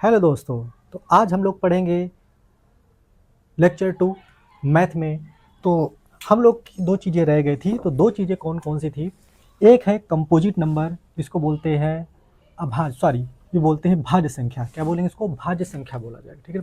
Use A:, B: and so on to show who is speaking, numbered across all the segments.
A: Hello दोस्तों। तो आज हम लोग पढ़ेंगे लेक्चर 2 मैथ में। तो हम लोग की दो चीज़ें रह गई थी। तो दो चीज़ें कौन कौन सी थी? एक है कंपोजिट नंबर, जिसको बोलते हैं ये बोलते हैं भाज्य संख्या। क्या बोलेंगे इसको? भाज्य संख्या बोला जाएगा। ठीक है।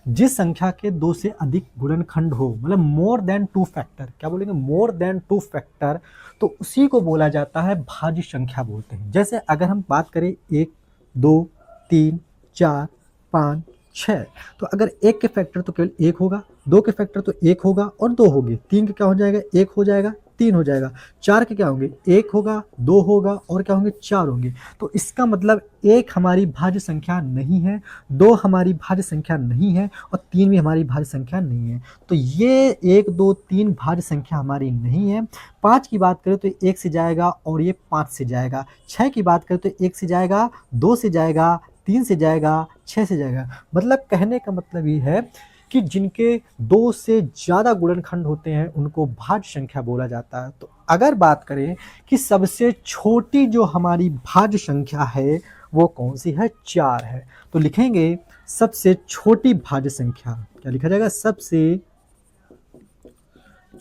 A: जिस संख्या के दो से अधिक गुणनखंड हो, मतलब मोर देन टू फैक्टर। क्या बोलेंगे? More than two factor. तो उसी को बोला जाता है भाज्य संख्या बोलते हैं। जैसे अगर हम बात करें 1, 2, 3, 4, 5, 6, तो अगर एक के फैक्टर तो केवल एक होगा, दो के फैक्टर तो एक होगा और दो होगी, तीन के क्या हो जाएगा? एक हो जाएगा, तीन हो जाएगा। चार के क्या होंगे? एक होगा, दो होगा और क्या होंगे? चार होंगे। तो इसका मतलब एक हमारी भाज्य संख्या नहीं है, दो हमारी भाज्य संख्या नहीं है और तीन भी हमारी भाज्य संख्या नहीं है। तो ये एक, दो, तीन भाज्य संख्या हमारी नहीं है। पाँच की बात करें तो एक से जाएगा और ये पाँच से जाएगा। छः की बात करें तो एक से जाएगा, दो से जाएगा, तीन से जाएगा, छः से जाएगा। मतलब कहने का मतलब ये है कि जिनके दो से ज़्यादा गुणनखंड होते हैं उनको भाज्य संख्या बोला जाता है। तो अगर बात करें कि सबसे छोटी जो हमारी भाज्य संख्या है वो कौन सी है? चार है। तो लिखेंगे सबसे छोटी भाज्य संख्या। क्या लिखा जाएगा? सबसे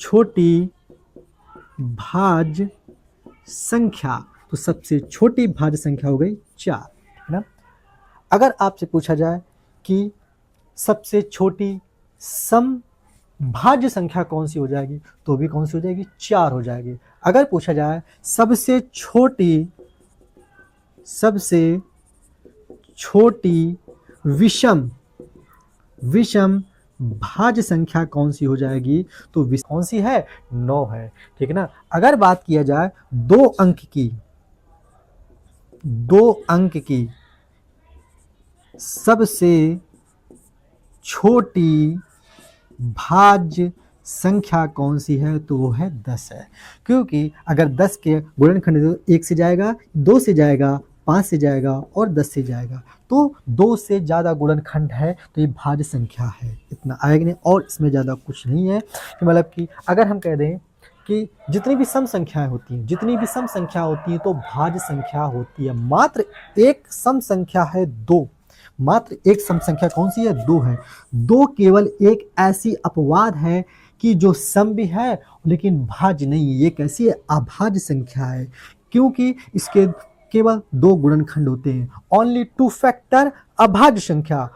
A: छोटी भाज्य संख्या। तो सबसे छोटी भाज्य संख्या हो गई चार, है ना। अगर आपसे पूछा जाए कि सबसे छोटी सम भाज्य संख्या कौन सी हो जाएगी, तो भी कौन सी हो जाएगी? चार हो जाएगी। अगर पूछा जाए सबसे छोटी विषम विषम भाज्य संख्या कौन सी हो जाएगी, तो कौन सी है? 9 है। ठीक है ना। अगर बात किया जाए दो अंक की सबसे छोटी भाज्य संख्या कौन सी है, तो वो है 10 है। क्योंकि अगर 10 के गुणनखंड तो एक से जाएगा, दो से जाएगा, पाँच से जाएगा और 10 से जाएगा। तो दो से ज़्यादा गुणनखंड है तो ये भाज्य संख्या है। इतना आएगा नहीं और इसमें ज़्यादा कुछ नहीं है। कि मतलब कि अगर हम कह दें कि जितनी भी सम संख्याएं होती हैं तो भाज्य संख्या होती है। मात्र एक सम संख्या है दो। मात्र एक सम संख्या कौन सी है? दो है। दो केवल एक ऐसी अपवाद है कि जो सम भी है लेकिन भाज्य नहीं है। ये कैसी है? अभाज्य संख्या है। क्योंकि इसके केवल दो गुणनखंड होते हैं। ओनली टू फैक्टर अभाज्य संख्या।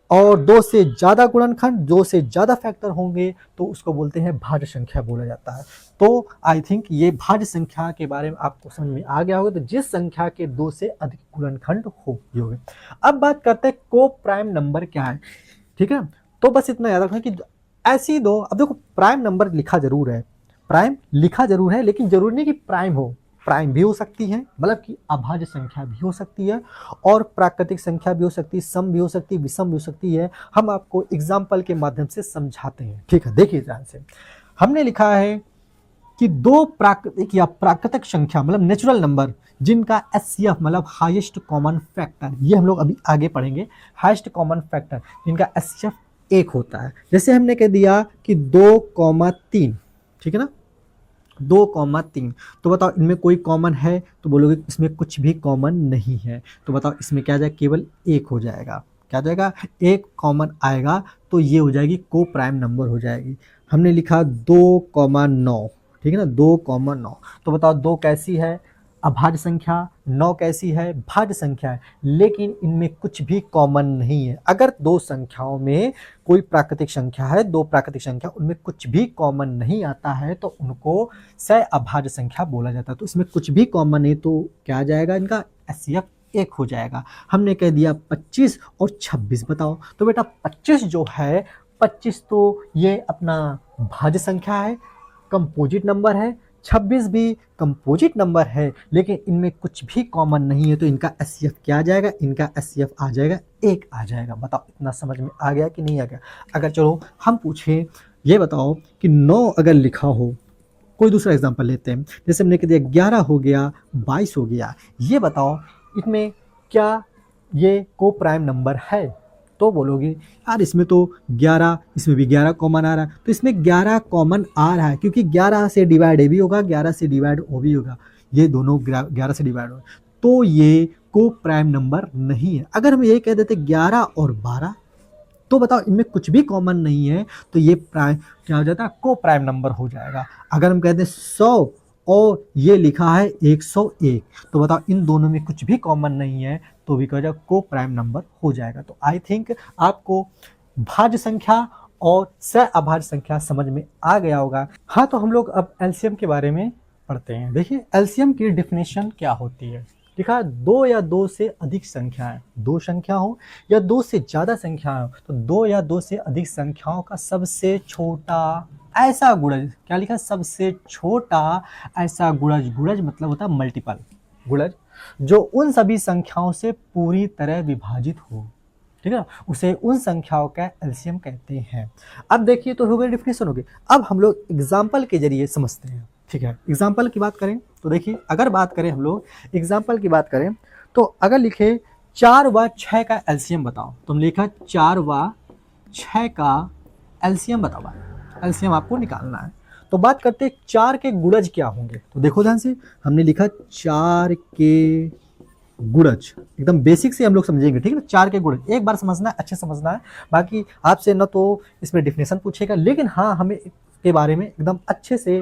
A: और दो से ज्यादा गुणनखंड, दो से ज्यादा फैक्टर होंगे तो उसको बोलते हैं भाज्य संख्या बोला जाता है। तो आई थिंक ये भाज्य संख्या के बारे में आपको समझ में आ गया होगा। तो जिस संख्या के दो से अधिक गुणनखंड हो, ये हो गए। अब बात करते हैं को प्राइम नंबर क्या है। ठीक है। तो बस इतना याद रखना कि ऐसी दो, अब देखो प्राइम नंबर लिखा जरूर है, प्राइम लिखा जरूर है, लेकिन जरूरी नहीं कि प्राइम हो। प्राइम भी हो सकती है, मतलब कि अभाज्य संख्या भी हो सकती है और प्राकृतिक संख्या भी हो सकती है, सम भी हो सकती है, विषम भी हो सकती है। हम आपको एग्जाम्पल के माध्यम से समझाते हैं। ठीक है, देखिए ध्यान से। हमने लिखा है कि दो प्राकृतिक या प्राकृतिक संख्या मतलब नेचुरल नंबर जिनका एचसीएफ मतलब हाईएस्ट कॉमन फैक्टर, ये हम लोग अभी आगे पढ़ेंगे। हाईएस्ट कॉमन फैक्टर जिनका एचसीएफ एक होता है। जैसे हमने कह दिया कि 2,3, ठीक है ना, 2,3। तो बताओ इनमें कोई कॉमन है? तो बोलोगे इसमें कुछ भी कॉमन नहीं है। तो बताओ इसमें क्या जाएगा? केवल एक हो जाएगा। क्या हो जाएगा? एक कॉमन आएगा तो ये हो जाएगी को प्राइम नंबर हो जाएगी। हमने लिखा 2,9, ठीक है ना, 2,9। तो बताओ दो कैसी है? अभाज्य संख्या। नौ कैसी है? भाज्य संख्या है। लेकिन इनमें कुछ भी कॉमन नहीं है। अगर दो संख्याओं में कोई प्राकृतिक संख्या है, दो प्राकृतिक संख्या, उनमें कुछ भी कॉमन नहीं आता है तो उनको सह अभाज्य संख्या बोला जाता है। तो इसमें कुछ भी कॉमन नहीं तो क्या आ जाएगा? इनका एचसीएफ एक हो जाएगा। हमने कह दिया 25 और 26। बताओ तो बेटा 25 जो है, 25 तो ये अपना भाज्य संख्या है, कंपोजिट नंबर है। 26 भी कंपोजिट नंबर है, लेकिन इनमें कुछ भी कॉमन नहीं है तो इनका एचसीएफ क्या आ जाएगा? इनका एचसीएफ आ जाएगा एक आ जाएगा। बताओ इतना समझ में आ गया कि नहीं आ गया? अगर चलो हम पूछें, ये बताओ कि 9 अगर लिखा हो, कोई दूसरा एग्जांपल लेते हैं। जैसे हमने कह दिया 11 हो गया, 22 हो गया। ये बताओ इसमें क्या ये को प्राइम नंबर है? तो बोलोगे यार इसमें तो 11, इसमें भी 11 कॉमन आ रहा है। तो इसमें 11 कॉमन आ रहा है क्योंकि 11 से डिवाइड ये भी होगा, 11 से डिवाइड वो भी होगा। ये दोनों 11 से डिवाइड होगा तो ये को प्राइम नंबर नहीं है। अगर हम ये कह देते 11 और 12, तो बताओ इनमें कुछ भी कॉमन नहीं है, तो ये प्राइम क्या हो जाता है, को प्राइम नंबर हो जाएगा। अगर हम कहते हैं 100 और ये लिखा है 101, तो बताओ इन दोनों में कुछ भी कॉमन नहीं है, तो भी कह जाओ को प्राइम नंबर हो जाएगा। तो आई थिंक आपको भाज्य संख्या और सहअभाज्य संख्या समझ में आ गया होगा। हाँ, तो हम लोग अब एलसीएम के बारे में पढ़ते हैं। देखिए एलसीएम की डिफिनेशन क्या होती है। लिखा है दो या दो से अधिक संख्याएं, दो संख्या हो या दो से ज्यादा संख्याएं हो, तो दो या दो से अधिक संख्याओं का सबसे छोटा ऐसा गुणज, क्या लिखा है, सबसे छोटा ऐसा गुणज, गुणज मतलब होता है मल्टीपल, गुणज जो उन सभी संख्याओं से पूरी तरह विभाजित हो, ठीक है, उसे उन संख्याओं का एलसीएम कहते हैं। अब देखिए तो हो गई डिफिनेशन हो गई। अब हम लोग एग्जाम्पल के जरिए समझते हैं, ठीक है। एग्जाम्पल की बात करें तो देखिए, अगर बात करें हम लोग एग्जाम्पल की बात करें, तो अगर लिखे 4 व 6 का एलसीएम बताओ, तुम लिखा 4 व 6 का एलसीएम बताओ, एलसीएम आपको निकालना है। तो बात करते हैं 4 के गुणज क्या होंगे। तो देखो ध्यान से, हमने लिखा 4 के गुणज, एकदम बेसिक से हम लोग समझेंगे, ठीक है ना। 4 के गुणज एक बार समझना है, अच्छे समझना है, बाकी आपसे न तो इसमें डिफिनेशन पूछेगा, लेकिन हाँ हमें के बारे में एकदम अच्छे से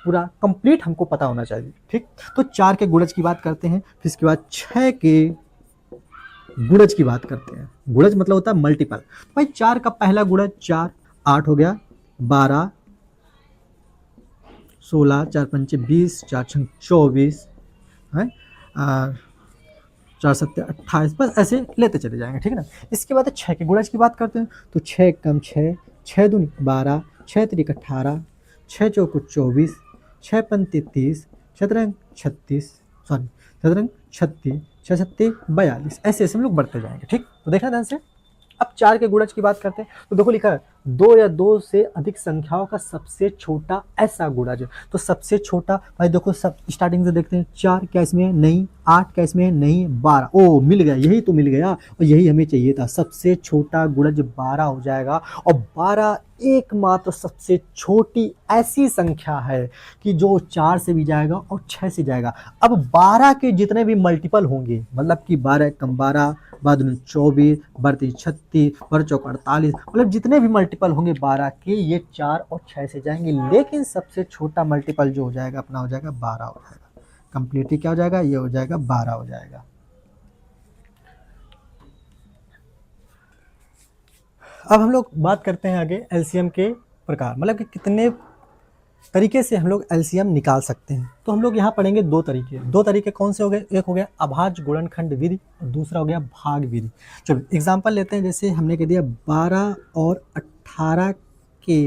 A: पूरा कंप्लीट हमको पता होना चाहिए, ठीक। तो 4 के गुणज की बात करते हैं, फिर इसके बाद 6 के गुणज की बात करते हैं। गुणज मतलब होता है मल्टीपल। भाई 4 का पहला गुणज 4, 8 हो गया, 12, 16, 4 पंचे 20, 4 छंग 24 है, 4 सत्ते 28, बस ऐसे लेते चले जाएंगे, ठीक है ना। इसके बाद 6 के गुणज की बात करते हैं, तो 6 कम 6, 6 दूनी 12, 6 त्रिक 18, 6 चौको 24, 6 पंते 30, 6 रंग 36, सॉरी 6 रंग 36, 6 सत्ते 42, ऐसे ऐसे हम लोग बढ़ते जाएंगे, ठीक। तो देखना ध्यान से। अब 4 के गुणज की बात करते हैं, तो देखो लिखा है 2 या 2 से अधिक संख्याओं का सबसे छोटा ऐसा गुणज। तो सबसे छोटा भाई देखो, सब स्टार्टिंग से देखते हैं, 4 क्या इसमें है, नहीं, 8 क्या इसमें है, नहीं, 12, ओ मिल गया, यही तो मिल गया और यही हमें चाहिए था। सबसे छोटा गुणज 12 हो जाएगा, और 12 एकमात्र सबसे छोटी ऐसी संख्या है कि जो 4 से भी जाएगा और 6 से जाएगा। अब 12 के जितने भी मल्टीपल होंगे, मतलब कि 12 कम 12, 12 24, 32 36, 12 चौक 48, मतलब जितने भी मल्टीपल होंगे 12 के, ये 4 और 6 से जाएंगे, लेकिन सबसे छोटा मल्टीपल जो हो जाएगा अपना हो जाएगा 12 हो जाएगा। कंप्लीटली क्या हो जाएगा, ये हो जाएगा 12 हो जाएगा। अब हम लोग बात करते हैं आगे एलसीएम के प्रकार, मतलब कि कितने तरीके से हम लोग एलसीएम निकाल सकते हैं। तो हम लोग यहाँ पढ़ेंगे दो तरीके कौन से हो गए, एक हो गया अभाज्य गुणनखंड विधि और दूसरा हो गया भाग विधि। चलो एग्जांपल लेते हैं, जैसे हमने कह दिया 12 और 18 के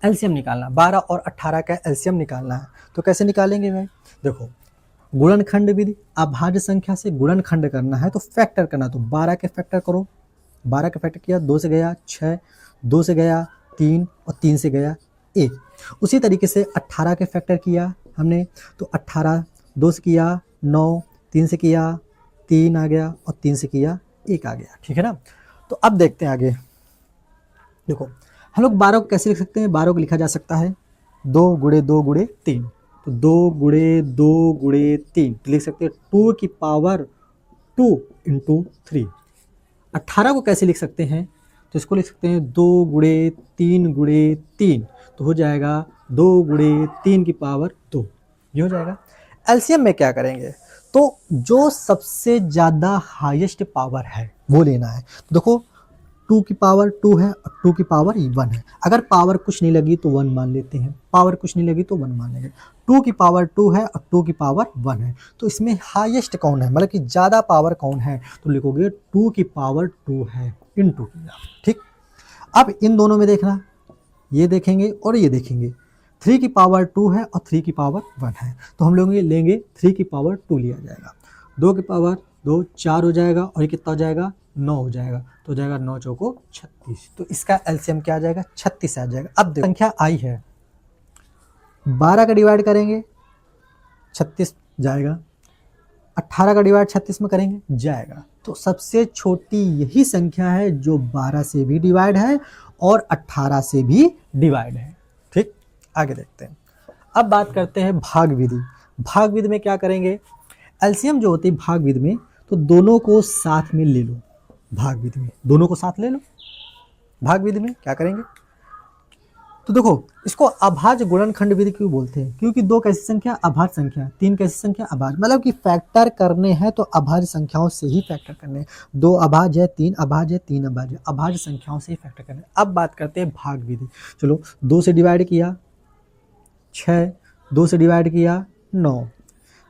A: एलसीएम निकालना, 12 और 18 का एलसीएम निकालना है। तो कैसे निकालेंगे भाई, देखो गुणनखंड विधि, अभाज्य संख्या से गुणनखंड करना है तो फैक्टर करना, तो 12 के फैक्टर करो, 12 का फैक्टर किया, 2 से गया 6, 2 से गया 3 और 3 से गया 1। उसी तरीके से 18 के फैक्टर किया हमने, तो 18 2 से किया 9, 3 से किया 3 आ गया और 3 से किया 1 आ गया, ठीक है ना। तो अब देखते हैं आगे, देखो हम लोग 12 को कैसे लिख सकते हैं। 12 को लिखा जा सकता है 2 गुणे 2 गुणे 3, तो 2 गुणे 2 गुणे 3 तो लिख सकते हैं 2 की पावर 2 इंटू 3। 18 को कैसे लिख सकते हैं, तो इसको लिख सकते हैं 2 गुणे 3 गुणे 3, तो हो जाएगा 2 गुणे 3 की पावर 2, ये हो जाएगा। एलसीएम में क्या करेंगे, तो जो सबसे ज़्यादा हाईएस्ट पावर है वो लेना है। तो देखो 2 की पावर 2 है और 2 की पावर 1 है, अगर पावर कुछ नहीं लगी तो 1 मान लेते हैं, पावर कुछ नहीं लगी तो 1 मान लेंगे। 2 की पावर 2 है और 2 की पावर 1 है, तो इसमें हाईएस्ट कौन है, मतलब कि ज़्यादा पावर कौन है, तो लिखोगे 2 की पावर 2 है इनटू, ठीक। अब इन दोनों में देखना, ये देखेंगे और ये देखेंगे, 3 की पावर 2 है और 3 की पावर 1 है, तो हम लोग लेंगे 3 की पावर 2 लिया जाएगा। 2 की पावर 2 4 हो जाएगा और ये कितना हो जाएगा 9 हो जाएगा, तो हो जाएगा 9 चौको 36, तो इसका एलसीएम क्या आ जाएगा 36 आ जाएगा। अब देखो संख्या आई है, 12 का डिवाइड करेंगे 36 जाएगा, 18 का डिवाइड 36 में करेंगे जाएगा, तो सबसे छोटी यही संख्या है जो 12 से भी डिवाइड है और 18 से भी डिवाइड है, ठीक। आगे देखते हैं, अब बात करते हैं भाग विधि। भाग विधि में क्या करेंगे, एलसीएम जो होती है भाग विधि में, तो दोनों को साथ में ले लो भाग विधि में, दोनों को साथ ले लो भाग विधि में। क्या करेंगे तो देखो, इसको अभाज्य गुणनखंड विधि क्यों बोलते हैं, क्योंकि दो कैसी संख्या अभाज्य संख्या, तीन कैसी संख्या अभाज्य, मतलब कि फैक्टर करने हैं तो अभाज्य संख्याओं से ही फैक्टर करने हैं। दो अभाज्य है, तीन अभाज्य है, तीन अभाज्य, अभाज्य संख्याओं से ही फैक्टर करने हैं। अब बात करते हैं भाग विधि। चलो 2 से डिवाइड किया 6, 2 से डिवाइड किया 9,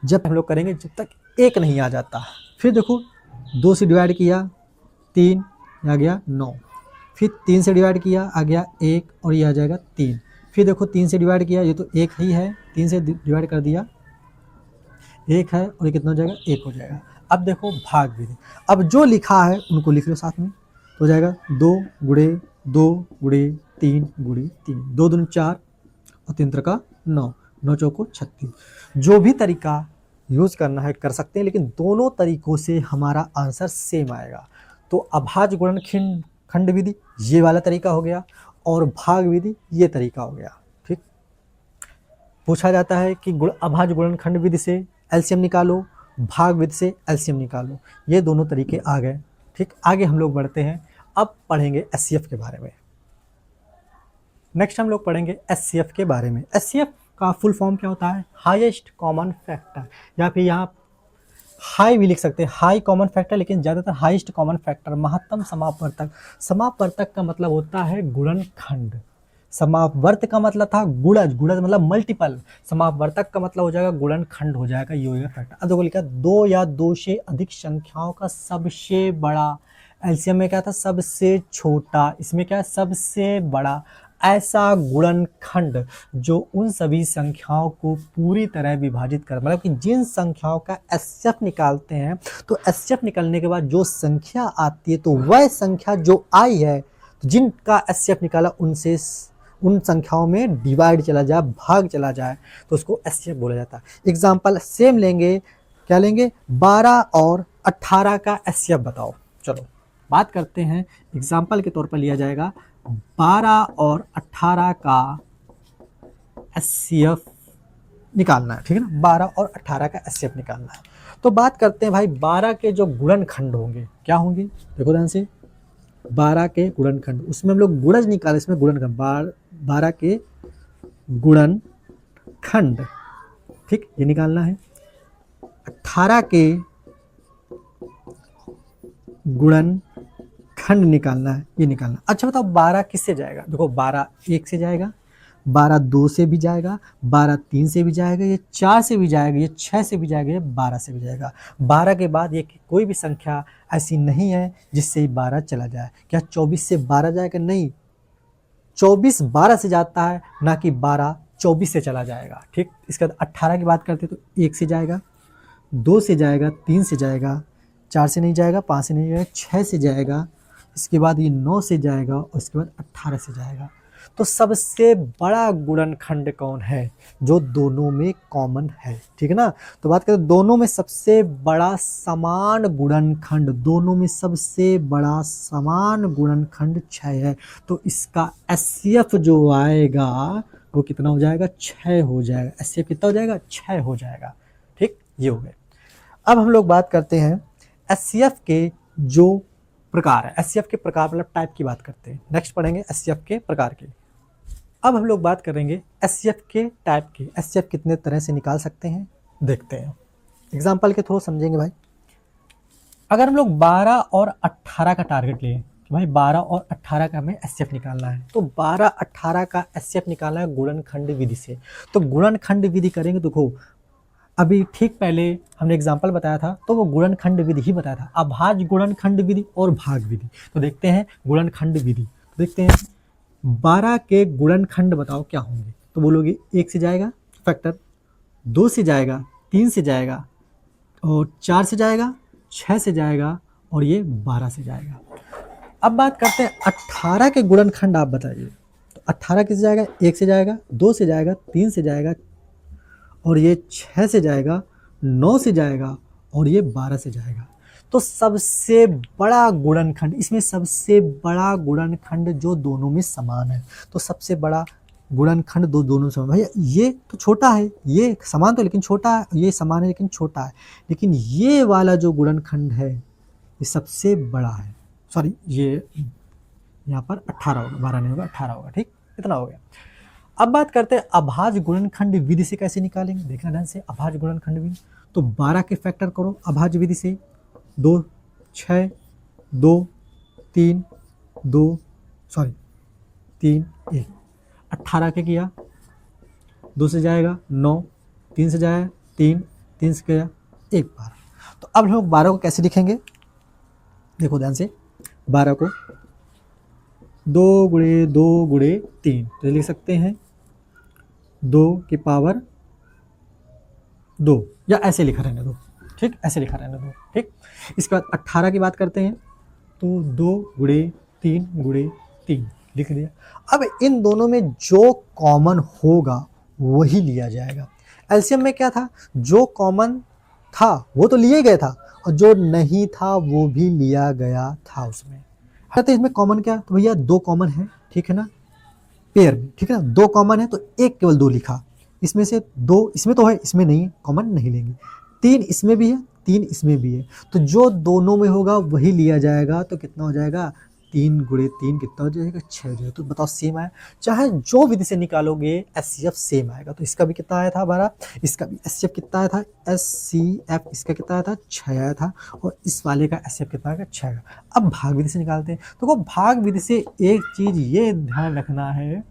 A: जब हम लोग करेंगे जब तक 1 नहीं आ जाता। फिर देखो 2 से डिवाइड किया 3, आ गया 9, फिर 3 से डिवाइड किया आ गया 1 और ये आ जाएगा 3। फिर देखो 3 से डिवाइड किया, ये तो 1 ही है, 3 से डिवाइड कर दिया 1 है और ये कितना हो जाएगा 1 हो जाएगा। अब देखो भाग विधि, अब जो लिखा है उनको लिख लो साथ में, तो हो जाएगा 2 गुणे 2 गुणे 3 गुणे 3, 2 दूनी 4 और 3 त्रिका 9, 9 चौको 36। जो भी तरीका यूज करना है कर सकते हैं, लेकिन दोनों तरीकों से हमारा आंसर सेम आएगा। तो अभाज्य गुणनखंड विधि ये वाला तरीका हो गया और भाग विधि ये तरीका हो गया। ठीक, पूछा जाता है कि अभाज्य गुणनखंड विधि से एलसीएम निकालो, भाग विधि से एलसीएम निकालो, ये दोनों तरीके आ गए। ठीक, आगे हम लोग बढ़ते हैं, अब पढ़ेंगे एचसीएफ के बारे में। नेक्स्ट हम लोग पढ़ेंगे एचसीएफ के बारे में। एचसीएफ का फुल फॉर्म क्या होता है, हाईएस्ट कॉमन फैक्टर, या फिर यहाँ हाई भी लिख सकते हैं, हाई कॉमन फैक्टर, लेकिन ज़्यादातर हाईएस्ट कॉमन फैक्टर, महत्तम समापवर्तक। समापवर्तक का मतलब होता है गुणनखंड, समापवर्त का मतलब था गुणज, गुणज मतलब मल्टीपल, समापवर्तक का मतलब हो जाएगा गुणनखंड हो जाएगा, ये हो गया फैक्टर। अब देखो लिखा 2 या 2 से अधिक संख्याओं का सबसे बड़ा, एलसीएम में क्या था सबसे छोटा, इसमें क्या है सबसे बड़ा ऐसा गुणनखंड जो उन सभी संख्याओं को पूरी तरह विभाजित कर, मतलब कि जिन संख्याओं का एचसीएफ निकालते हैं तो एचसीएफ निकालने के बाद जो संख्या आती है तो वह संख्या जो आई है, तो जिनका एचसीएफ निकाला उनसे उन संख्याओं में डिवाइड चला जाए, भाग चला जाए, तो उसको एचसीएफ बोला जाता है। एग्जाम्पल सेम लेंगे, क्या लेंगे 12 और 18 का एचसीएफ बताओ। चलो बात करते हैं, एग्जाम्पल के तौर पर लिया जाएगा 12 और 18 का एचसीएफ निकालना है। ठीक है ना, 12 और 18 का एचसीएफ निकालना है। तो बात करते हैं भाई 12 के जो गुणनखंड होंगे क्या होंगे, देखो ध्यान से, 12 के गुणनखंड, उसमें हम लोग गुणज निकाले, इसमें गुणनखंड 12 के गुणनखंड, ठीक ये निकालना है। 18 के गुणनखंड निकालना है, ये निकालना। अच्छा बताओ 12 किससे जाएगा, देखो 12 1 से जाएगा, 12 2 से भी जाएगा, 12 3 से भी जाएगा, ये 4 से भी जाएगा, ये 6 से भी जाएगा, ये 12 से भी जाएगा। 12 के बाद ये कोई भी संख्या ऐसी नहीं है जिससे 12 चला जाए। क्या 24 से 12 जाएगा, नहीं, 24 12 से जाता है, ना कि 12 24 से चला जाएगा। ठीक, इसके बाद 18 की बात करते हैं तो 1 से जाएगा, 2 से जाएगा, 3 से जाएगा, 4 से नहीं जाएगा, 5 से नहीं जाएगा, 6 से जाएगा, इसके बाद ये 9 से जाएगा और इसके बाद 18 से जाएगा। तो सबसे बड़ा गुणनखंड कौन है, जो दोनों में कॉमन है। ठीक है ना, तो बात करें दोनों में सबसे बड़ा समान गुणनखंड, दोनों में सबसे बड़ा समान गुणनखंड 6 है, तो इसका एचसीएफ जो आएगा वो कितना हो जाएगा, 6 हो जाएगा। एचसीएफ कितना हो जाएगा, 6 हो जाएगा। ठीक, ये हो गए। अब हम लोग बात करते हैं एचसीएफ के जो प्रकार है, एचसीएफ के प्रकार मतलब टाइप की बात करते हैं। नेक्स्ट पढ़ेंगे एचसीएफ के प्रकार के। अब हम लोग बात करेंगे एचसीएफ के टाइप की, एचसीएफ कितने तरह से निकाल सकते हैं देखते हैं, एग्जांपल के थ्रू समझेंगे भाई। अगर हम लोग 12 और 18 का टारगेट लें कि भाई 12 और 18 का हमें एचसीएफ निकालना है, तो 12 18 का एचसीएफ निकालना है गुणनखंड विधि से। तो गुणनखंड विधि करेंगे, देखो अभी ठीक पहले हमने एग्जाम्पल बताया था तो वो गुणनखंड विधि ही बताया था, अभाज्य गुणनखंड विधि और भाग विधि। तो देखते हैं गुणनखंड विधि, तो देखते हैं 12 के गुणनखंड बताओ क्या होंगे, तो बोलोगे 1 से जाएगा फैक्टर, 2 से जाएगा, 3 से जाएगा और 4 से जाएगा, 6 से जाएगा और ये 12 से जाएगा। अब बात करते हैं 18 के गुणनखंड, आप बताइए तो 18 किससे जाएगा, 1 से जाएगा, 2 से जाएगा, 3 से जाएगा और ये 6 से जाएगा, 9 से जाएगा और ये 12 से जाएगा। तो सबसे बड़ा गुणनखंड, इसमें सबसे बड़ा गुणनखंड जो दोनों में समान है, तो सबसे बड़ा गुणनखंड दोनों समान। भैया ये तो छोटा है, ये समान तो लेकिन छोटा है, ये समान है लेकिन छोटा है, लेकिन ये वाला जो गुणनखंड है ये सबसे बड़ा है। सॉरी, ये यहाँ पर 18 होगा, 12 नहीं होगा, 18 होगा। ठीक, इतना हो गया। अब बात करते हैं अभाज्य गुणनखंड विधि से कैसे निकालेंगे। देखना ध्यान से, अभाज्य गुणनखंड विधि तो 12 के फैक्टर करो अभाज्य विधि से, 2 6 2 3 2 सॉरी 3 1, 18 के किया, 2 से जाएगा 9, 3 से जाएगा 3, 3 से गया 1 12। तो अब हम लोग 12 को कैसे लिखेंगे, देखो ध्यान से, 12 को 2 गुणे 2 गुणे 3 तो लिख सकते हैं 2 की पावर 2, या ऐसे लिखा रहने दो। ठीक, ऐसे लिखा रहने दो। ठीक, इसके बाद 18 की बात करते हैं तो 2 गुणे 3 गुणे 3 लिख दिया। अब इन दोनों में जो कॉमन होगा वही लिया जाएगा। एलसीएम में क्या था, जो कॉमन था वो तो लिए गया था, और जो नहीं था वो भी लिया गया था उसमें। तो इसमें कॉमन क्या, तो भैया 2 कॉमन है, ठीक है ना, पेयर में, ठीक है ना, 2 कॉमन है तो एक केवल 2 लिखा, इसमें से 2 इसमें तो है, इसमें नहीं है, कॉमन नहीं लेंगे। 3 इसमें भी है, 3 इसमें भी है, तो जो दोनों में होगा वही लिया जाएगा। तो कितना हो जाएगा, 3 गुणे 3 कितना हो जाएगा, 6 हो जाएगा। तो बताओ सेम आया, चाहे जो विधि से निकालोगे एचसीएफ सेम आएगा। तो इसका भी कितना आया था हमारा, इसका भी एचसीएफ कितना आया था, एचसीएफ इसका कितना आया था, 6 आया था, और इस वाले का एचसीएफ कितना आया, 6 आया। अब भाग विधि से निकालते हैं। तो भाग विधि से एक चीज ये ध्यान रखना है,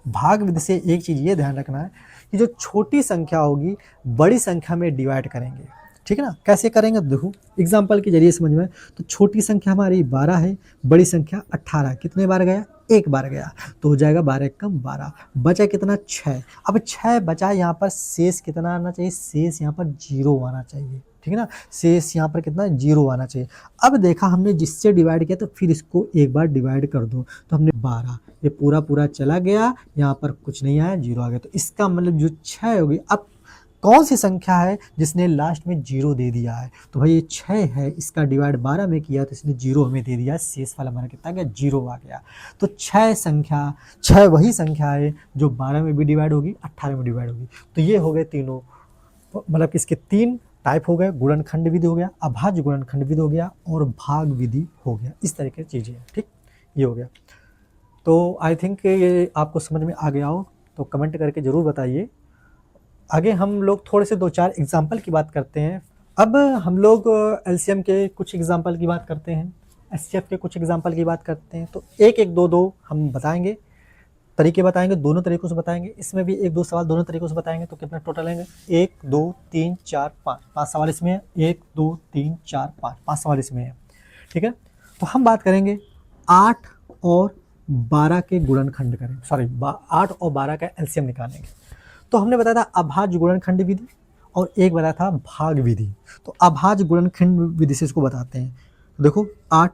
A: भाग विधि से एक चीज ये ध्यान रखना है कि जो छोटी संख्या होगी बड़ी संख्या में डिवाइड करेंगे। ठीक है ना, कैसे करेंगे देखो एग्जांपल के जरिए समझ में। तो छोटी संख्या हमारी 12 है, बड़ी संख्या 18, कितने बार गया, एक बार गया, तो हो जाएगा 12 कम 12, बचा कितना 6। अब 6 बचा, यहाँ पर शेष कितना आना चाहिए, शेष यहाँ पर 0 आना चाहिए। ठीक है ना, शेष यहाँ पर कितना 0 आना चाहिए। अब देखा हमने जिससे डिवाइड किया तो फिर इसको एक बार डिवाइड कर दो, तो हमने 12, ये पूरा पूरा चला गया, यहाँ पर कुछ नहीं आया, 0 आ गया। तो इसका मतलब जो 6 होगी, अब कौन सी संख्या है जिसने लास्ट में 0 दे दिया है, तो भाई ये 6 है, इसका डिवाइड 12 में किया तो इसने 0 हमें दे दिया, शेष वाला हमारा कितना गया, 0 आ गया। तो 6 वही संख्या है जो 12 में भी डिवाइड होगी, 18 में डिवाइड होगी। तो ये हो गए तीनों, मतलब कि इसके 3 टाइप हो गए, गुणनखंड विधि हो गया, अभाज्य गुणनखंड विधि हो गया, और भाग विधि हो गया। इस तरह की चीज़ें हैं। ठीक, ये हो गया। तो आई थिंक ये आपको समझ में आ गया हो, तो कमेंट करके ज़रूर बताइए। आगे हम लोग थोड़े से 2-4 एग्जाम्पल की बात करते हैं। अब हम लोग एलसीएम के कुछ एग्जाम्पल की बात करते हैं, एचसीएफ के कुछ एग्जाम्पल की बात करते हैं। तो 1-1 2-2 हम बताएंगे, तरीके बताएंगे, दोनों तरीकों से बताएंगे। इसमें भी 1-2 सवाल दोनों तरीकों से बताएंगे। तो कितना टोटल लेंगे, 1 2 3 4 5, 5 सवाल इसमें है, 1 2 3 4 5, 5 सवाल इसमें है। ठीक है, तो हम बात करेंगे 8 और 12 के गुणनखंड करेंगे, सॉरी 8 और 12 का एलसीएम निकालेंगे। तो हमने बताया था अभाज्य गुणनखंड विधि, और एक बताया था भाग विधि। तो अभाज्य गुणनखंड विधि से इसको बताते हैं। तो देखो 8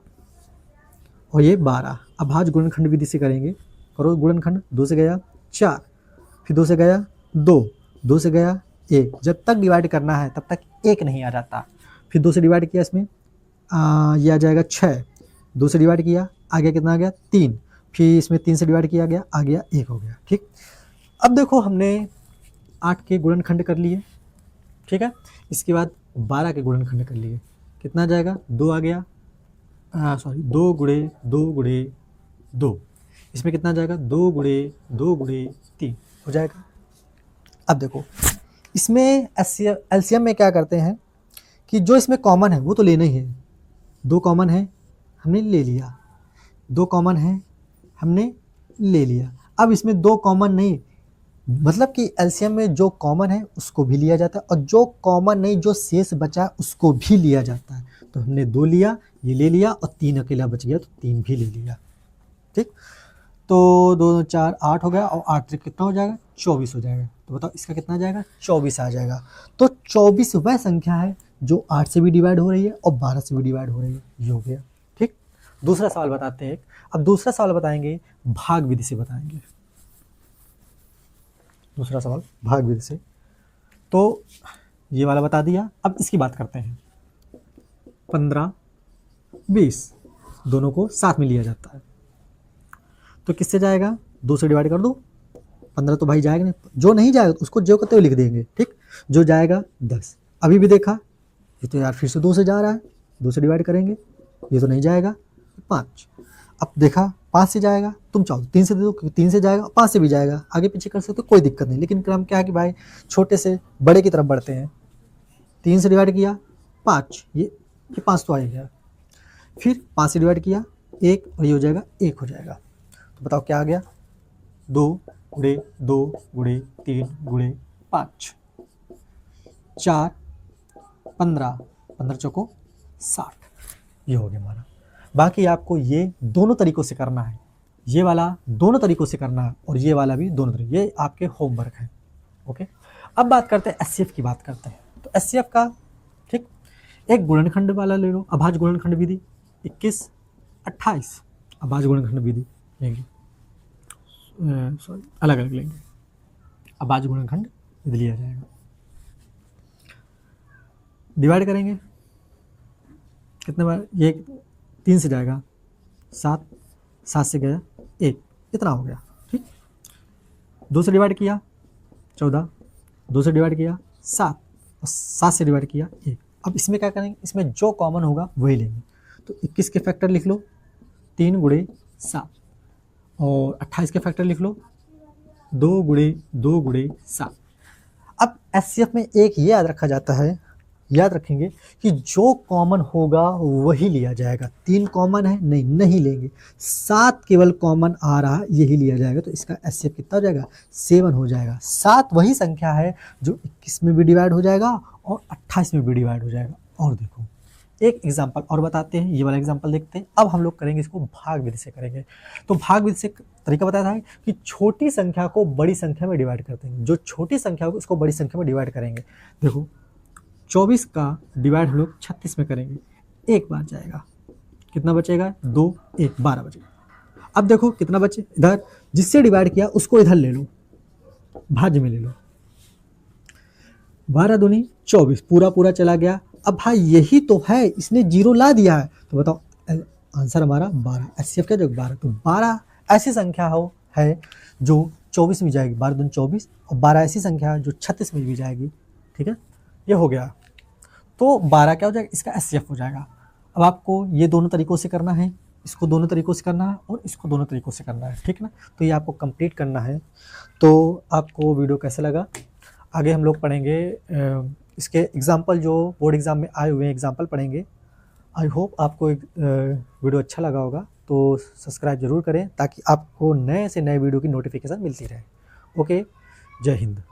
A: और ये 12 अभाज्य गुणनखंड विधि से करेंगे। करो गुणनखंड, 2 से गया 4, फिर 2 से गया 2, 2 से गया 1, जब तक डिवाइड करना है तब तक 1 नहीं आ जाता। फिर 2 से डिवाइड किया, इसमें ये आ जाएगा 6, 2 से डिवाइड किया, आ गया कितना आ गया 3, फिर इसमें 3 से डिवाइड किया गया, आ गया 1 हो गया। ठीक, अब देखो हमने 8 के गुणनखंड कर लिए, ठीक है, इसके बाद 12 के गुणनखंड कर लिए, कितना आ जाएगा 2 आ गया, सॉरी 2 गुणे 2 गुणे 2, इसमें कितना आ जाएगा 2 गुणे 2 गुणे 3 हो जाएगा। अब देखो इसमें एलसीएम में क्या करते हैं कि जो इसमें कॉमन है वो तो लेना ही है, 2 कॉमन है हमने ले लिया, 2 कॉमन है हमने ले लिया। अब इसमें 2 कॉमन नहीं, मतलब कि एलसीएम में जो कॉमन है उसको भी लिया जाता है, और जो कॉमन नहीं, जो शेष बचा उसको भी लिया जाता है। तो हमने 2 लिया, ये ले लिया, और 3 अकेला बच गया तो 3 भी ले लिया। ठीक, तो 2 4 8 हो गया, और 8 कितना हो जाएगा 24 हो जाएगा। तो बताओ इसका कितना आ जाएगा 24 आ जाएगा। तो 24 वह संख्या है जो 8 से भी डिवाइड हो रही है और 12 से भी डिवाइड हो रही है, ये हो गया। ठीक, दूसरा सवाल बताते हैं। अब दूसरा सवाल बताएंगे भाग विधि से बताएंगे, दूसरा सवाल भाग विधि से। तो ये वाला बता दिया। अब इसकी बात करते हैं, 15 20 दोनों को साथ में लिया जाता है। तो किससे जाएगा, 2 से डिवाइड कर दो, 15 तो भाई जाएगा नहीं, जो नहीं जाएगा उसको जो करते हुए लिख देंगे, ठीक। जो जाएगा 10। अभी भी देखा, ये तो यार फिर से 2 से जा रहा है, 2 से डिवाइड करेंगे, ये तो नहीं जाएगा, 5। अब देखा 5 से जाएगा, तुम चाहो 3 से दे दो, क्योंकि 3 से जाएगा 5 से भी जाएगा, आगे पीछे कर सकते हो, कोई दिक्कत नहीं। लेकिन क्रम क्या है कि भाई छोटे से बड़े की तरफ बढ़ते हैं। 3 से डिवाइड किया 5, ये 5 तो आ ही गया। फिर 5 से डिवाइड किया 1, और ये हो जाएगा 1 हो जाएगा। तो बताओ क्या आ गया, 2 गुणे 2 गुणे 3 गुणे 5, 4 15, 15 चौको 60, ये हो गया हमारा। बाकी आपको ये दोनों तरीकों से करना है, ये वाला दोनों तरीकों से करना है और ये वाला भी दोनों तरीके, ये आपके होमवर्क है। ओके, अब बात करते हैं एचसीएफ की बात करते हैं। तो एचसीएफ का, ठीक, एक गुणनखंड वाला ले लो, अभाज्य गुणनखंड विधि 21 28, अभाज्य गुणनखंड विधि लेंगे, सॉरी अलग अलग लेंगे, अभाज्य गुणनखंड विधि लिया जाएगा। डिवाइड करेंगे कितने बार, ये 3 से जाएगा 7, 7 से गया 1, इतना हो गया, ठीक। 2 से डिवाइड किया 14, 2 से डिवाइड किया 7, और 7 से डिवाइड किया 1। अब इसमें क्या करेंगे, इसमें जो कॉमन होगा वही लेंगे। तो 21 के फैक्टर लिख लो 3 गुणे 7, और 28 के फैक्टर लिख लो 2 गुणे 2 गुणे 7। अब एचसीएफ में एक ये याद रखा जाता है, याद रखेंगे कि जो कॉमन होगा वही लिया जाएगा। 3 कॉमन है, नहीं लेंगे। 7 केवल कॉमन आ रहा, यही लिया जाएगा। तो इसका एचसीएफ कितना हो जाएगा, 7 हो जाएगा। 7 वही संख्या है जो 21 में भी डिवाइड हो जाएगा और 28 में भी डिवाइड हो जाएगा। और देखो एक एग्जाम्पल और बताते हैं, ये वाला एग्जाम्पल देखते हैं। अब हम लोग करेंगे इसको भाग विधि से करेंगे। तो भाग विधि से तरीका बताया था कि छोटी संख्या को बड़ी संख्या में डिवाइड करते हैं, जो छोटी संख्या होगी उसको बड़ी संख्या में डिवाइड करेंगे। देखो 24 का डिवाइड हम लोग 36 में करेंगे, 1 बार जाएगा, कितना बचेगा 2 1 12 बचेगा। अब देखो कितना बचे, इधर जिससे डिवाइड किया उसको इधर ले लो, भाज्य में ले लो, 12 दूनी 24, पूरा पूरा चला गया। अब भाई यही तो है, इसने 0 ला दिया है, तो बताओ आंसर हमारा 12, एचसीएफ क्या जो 12। तो 12 ऐसी संख्या हो है जो 24 में जाएगी, 12 दूनी 24, और 12 ऐसी संख्या है जो 36 में भी जाएगी, ठीक है। ये हो गया, तो 12 क्या हो जाएगा, इसका एचसीएफ हो जाएगा। अब आपको ये दोनों तरीकों से करना है, इसको दोनों तरीकों से करना है और इसको दोनों तरीकों से करना है, ठीक ना। तो ये आपको कंप्लीट करना है। तो आपको वीडियो कैसा लगा, आगे हम लोग पढ़ेंगे इसके एग्जाम्पल जो बोर्ड एग्जाम में आए हुए हैं, एग्जाम्पल पढ़ेंगे। आई होप आपको वीडियो अच्छा लगा होगा, तो सब्सक्राइब जरूर करें ताकि आपको नए से नए वीडियो की नोटिफिकेशन मिलती रहे। ओके, जय हिंद।